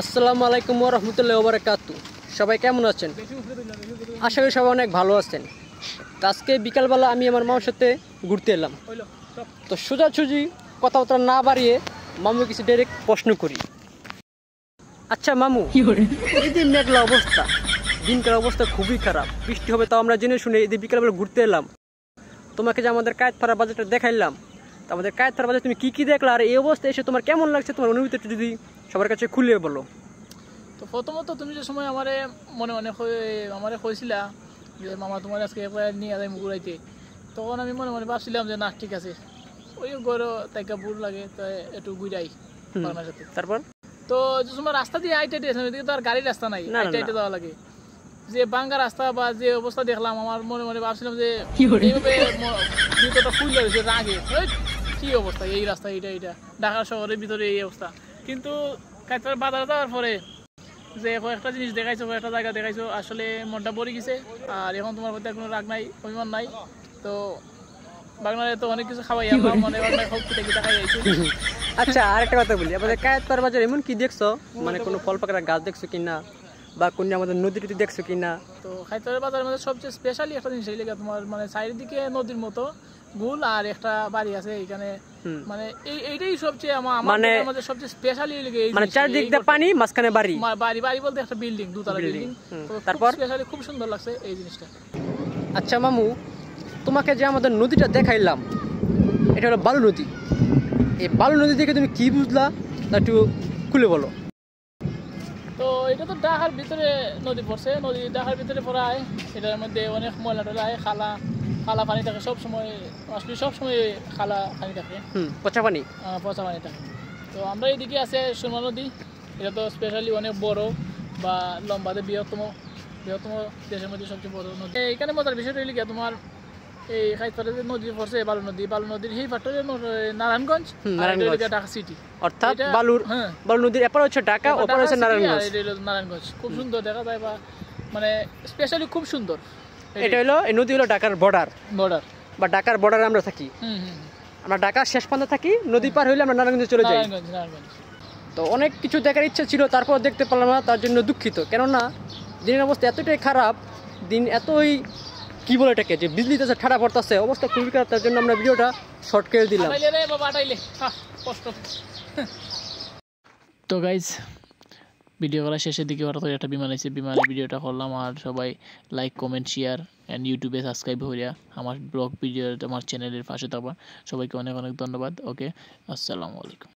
আসসালামু আলাইকুম ওয়া রাহমাতুল্লাহি ওয়া বারাকাতুহু। সবাই কেমন আছেন? আশা করি সবাই অনেক ভালো আছেন। আজকে বিকালবেলা আমি আমার মামার সাথে ঘুরতে এলাম। তো সোজাসুজি কথাবার্তা না বাড়িয়ে মামু কিছু ডাইরেক্ট প্রশ্ন করি। আচ্ছা মামু, এই যে মেঘলা অবস্থা, দিনকার অবস্থা খুবই খারাপ, বৃষ্টি হবে তাও আমরা জেনে শুনে এই যে বিকালবেলা ঘুরতে এলাম, তোমাকে যে আমাদের কায়েতপাড়া বাজারটা দেখাইলাম, তো আমাদের কায়েতপাড়া বাজার তুমি কি দেখলা আর এই অবস্থা এসে তোমার কেমন লাগছে, তোমার অনুভূতিটা যদি সবার কাছে খুলে বলো। তো প্রথমত তুমি যে সময় আমারে মনে আমারে কইছিলা যে মামা তোমার আজকে নিয়ে যাই ঘুরাইতে, তখন আমি মনে মনে ভাবছিলাম যে না ঠিক আছে, ওই গরো তাইকা বুড় লাগে তো একটু ঘুরাই বাংলার সাথে। তারপর তো যে সময় রাস্তা দিয়ে আইটে এদিকে তো আর গাড়ির রাস্তা নাই, আইটে যাওয়া লাগে, যে বাঙ্গা রাস্তা বা যে অবস্থা দেখলাম আমার মনে মনে ভাবছিলাম যে এইভাবে ভিতরটা ফুল হয়েছে রাগে, কি অবস্থা এই রাস্তা, এইটা ঢাকা শহরের ভিতরে এই অবস্থা। কিন্তু কাইতপাড়া বাজারে যাওয়ার পরে যে কয়েকটা জিনিস দেখাইছো, কয়েকটা জায়গা দেখাইছো, আসলে মনটা ভরে গেছে। আর এখন তোমার প্রতি কোনো রাগ নাই, অভিমান নাই। তো বাংলায় তো অনেক কিছু খাওয়াই আমার মনে বাংলায় সব পিঠা পিঠা খাই আইছি। আচ্ছা আরেকটা কথা বলি, আমাদের কায়েতপাড়া বাজার এমন কি দেখছো, মানে কোনো ফল পাকার গাছ দেখছো কিনা বা কোন আমাদের নদী টদী দেখছো কিনা? তো কায়েতপাড়া বাজারের মধ্যে সবচেয়ে স্পেশালি একটা জিনিস এই লেগে তোমার মানে চারিদিকে নদীর মতো গুল আর একটা বাড়ি আছে এখানে, মানে এইটাই সবচেয়ে আমাদের সবচেয়ে স্পেশালি লেগে, মানে চারদিক দিয়ে পানি, মাঝখানে বাড়ি, বাড়ি বলতে একটা বিল্ডিং, দুতলা বিল্ডিং। তারপর স্পেশালি খুব সুন্দর লাগছে এই জিনিসটা। আচ্ছা মামু, তোমাকে যে আমাদের নদীটা দেখাইলাম এটা হলো বালু নদী, এই বালু নদী থেকে তুমি কি বুঝলা তা একটু খুলে বলো। তো এটা তো ঢাকার ভিতরে নদী পড়ছে, নদী ঢাকার ভিতরে পড়ায়, এটার মধ্যে অনেক ময়লা টলা, খালা পানি থাকে সবসময়, আসলে সবসময় খালা পানি থাকে, পচা পানি থাকে। তো আমরা এদিকে আছে সুরমা নদী, এটা তো স্পেশালি অনেক বড় বা লম্বাতে বৃহত্তম দেশের মধ্যে সবচেয়ে বড় নদী। এখানে মজার বিষয়টা হইলে গিয়া তোমার এই কায়েতপাড়া যে নদী পড়ছে বালু নদীর সেই পাটটা নারায়ণগঞ্জ, ঢাকা সিটি, অর্থাৎ বালু নদীর এপার হচ্ছে ঢাকা, ওপার হচ্ছে নারায়ণগঞ্জ। খুব সুন্দর দেখা যায়, বা মানে স্পেশালি খুব সুন্দর। এটা হলো এই নদী হলো ঢাকার বর্ডার বা ঢাকার বর্ডারে আমরা থাকি, আমরা ঢাকার শেষ প্রান্তে থাকি, নদী পার হইলে আমরা নারায়ণগঞ্জে চলে যাই। তো অনেক কিছু দেখার ইচ্ছা ছিল, তারপর দেখতে পারলাম না, তার জন্য দুঃখিত। কেননা দিনের অবস্থা এতটাই খারাপ, দিন এতই কি বলে এটাকে যে বিজলিতে ঠাড়া পড়তেছে, অবস্থা খুবই খারাপ, তার জন্য আমরা ভিডিওটা শর্ট করে দিলাম। তো গাইজ ভিডিও করার শেষের দিকে হঠাৎ একটা বিমান আছে, বিমানের ভিডিওটা করলাম। আর সবাই লাইক, কমেন্ট, শেয়ার অ্যান্ড ইউটিউবে সাবস্ক্রাইব হইয়া আমার ব্লগ ভিডিও আমার চ্যানেলের পাশে থাকবা। সবাইকে অনেক অনেক ধন্যবাদ। ওকে, আসসালামু আলাইকুম।